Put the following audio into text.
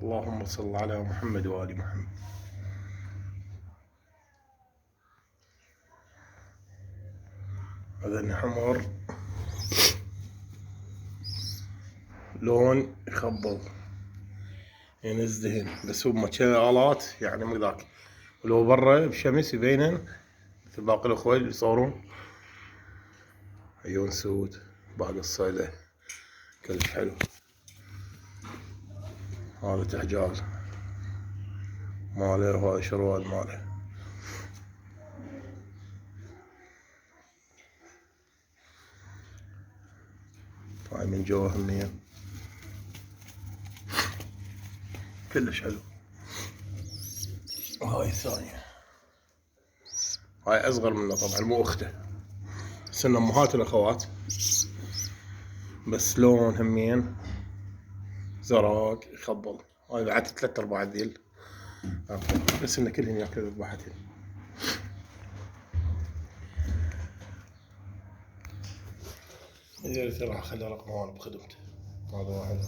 اللهم صل على محمد وآل محمد. هذا حمر لون يخبل ينزدهن، بس هو مكان آلات يعني مو ذاك، ولو برا بشمس يبينن مثل باقي الأخوة اللي يصورون. عيون سود بعد الصيدة كلش حلو. هذا تحجال ماله وهذا شروال ماله. هاي من جوا همية كلش حلو. وهاي الثانية هاي أصغر منه طبعا مو أخته، بس إن أمهات الأخوات، بس لون همين زرق يخبل. هاي بعد 3/4 ذيل، بس إن كلهن ياكلوا ذبحتين. يا ريت راح أخلي رقمه أنا بخدمته. هذا واحد.